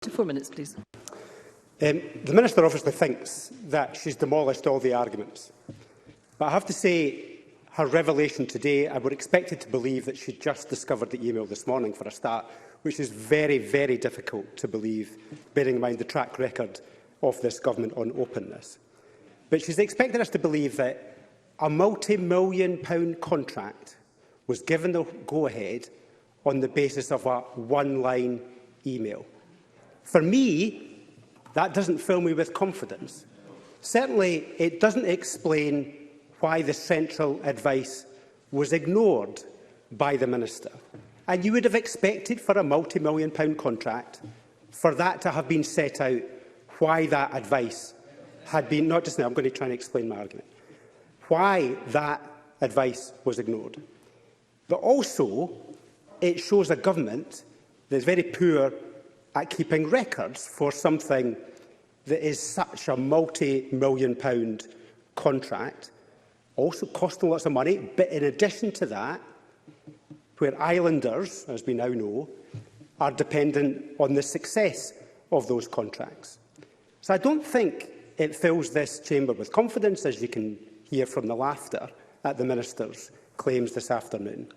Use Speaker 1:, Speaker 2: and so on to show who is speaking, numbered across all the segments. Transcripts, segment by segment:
Speaker 1: To 4 minutes, please.
Speaker 2: The Minister obviously thinks that she's demolished all the arguments. But I have to say, her revelation today, I would expect it to believe that she just discovered the email this morning for a start, which is very, very difficult to believe, bearing in mind the track record of this government on openness. But she's expected us to believe that a multi-million-pound contract was given the go-ahead on the basis of a one-line email. For me, that doesn't fill me with confidence. Certainly, it doesn't explain why the central advice was ignored by the Minister. And you would have expected for a multi-million-pound contract for that to have been set out why that advice had been, not just now, I'm going to try and explain my argument, why that advice was ignored. But also, it shows a government that is very poor at keeping records for something that is such a multi-million-pound contract, also costing lots of money, but in addition to that, where islanders, as we now know, are dependent on the success of those contracts. So I don't think it fills this chamber with confidence, as you can hear from the laughter at the Minister's claims this afternoon.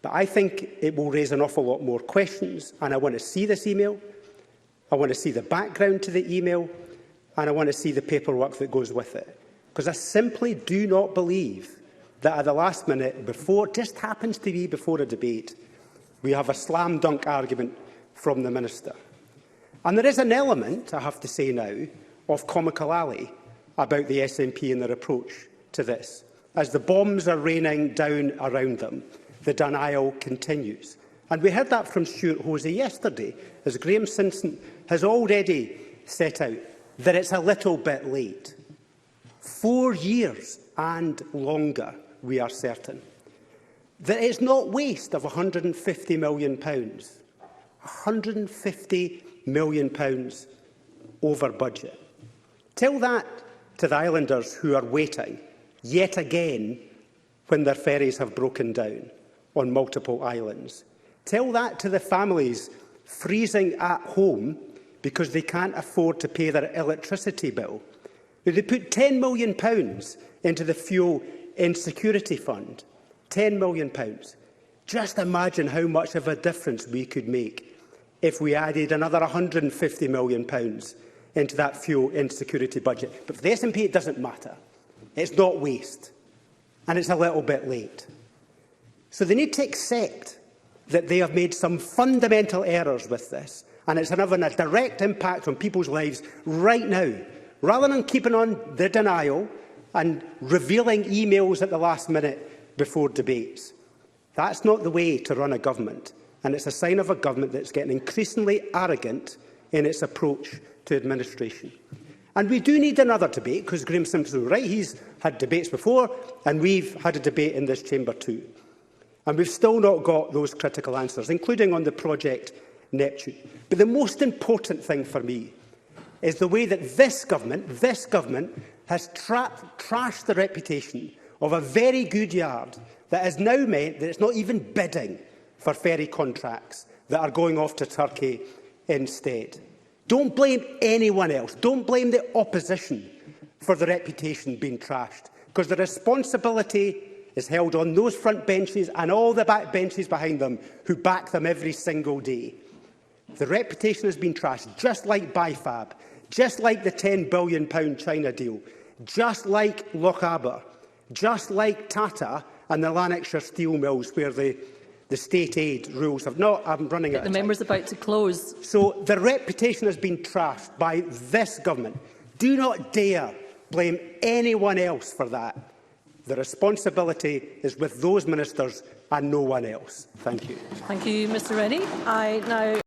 Speaker 2: But I think it will raise an awful lot more questions, and I want to see this email, I want to see the background to the email, and I want to see the paperwork that goes with it. Because I simply do not believe that at the last minute, before it just happens to be before a debate, we have a slam-dunk argument from the Minister. And there is an element, I have to say now, of comical alley about the SNP and their approach to this. As the bombs are raining down around them, the denial continues. And we heard that from Stuart Hosey yesterday, as Graham Simpson has already set out, that it's a little bit late. 4 years and longer, we are certain. That it's not waste of £150 million. £150 million over budget. Tell that to the islanders who are waiting, yet again, when their ferries have broken down on multiple islands. Tell that to the families freezing at home because they can't afford to pay their electricity bill. They put £10 million into the fuel insecurity fund. £10 million. Just imagine how much of a difference we could make if we added another £150 million into that fuel insecurity budget. But for the SNP, it doesn't matter. It's not waste. And it's a little bit late. So they need to accept that they have made some fundamental errors with this, and it's having a direct impact on people's lives right now. Rather than keeping on the denial and revealing emails at the last minute before debates. That's not the way to run a government, and it's a sign of a government that's getting increasingly arrogant in its approach to administration. And we do need another debate, because Graham Simpson was right, he's had debates before, and we've had a debate in this chamber too. And we've still not got those critical answers, including on the Project Neptune. But the most important thing for me is the way that this government has trashed the reputation of a very good yard that has now meant that it's not even bidding for ferry contracts that are going off to Turkey instead. Don't blame anyone else. Don't blame the opposition for the reputation being trashed, because the responsibility is held on those front benches and all the back benches behind them who back them every single day. The reputation has been trashed, just like BIFAB, just like the £10 billion China deal, just like Lochaber, just like Tata and the Lanarkshire steel mills, where the state aid rules have not... I'm running out of time.
Speaker 1: The member's about to close.
Speaker 2: So the reputation has been trashed by this government. Do not dare blame anyone else for that. The responsibility is with those ministers and no one else. Thank you.
Speaker 1: Thank you, Mr Rennie. I now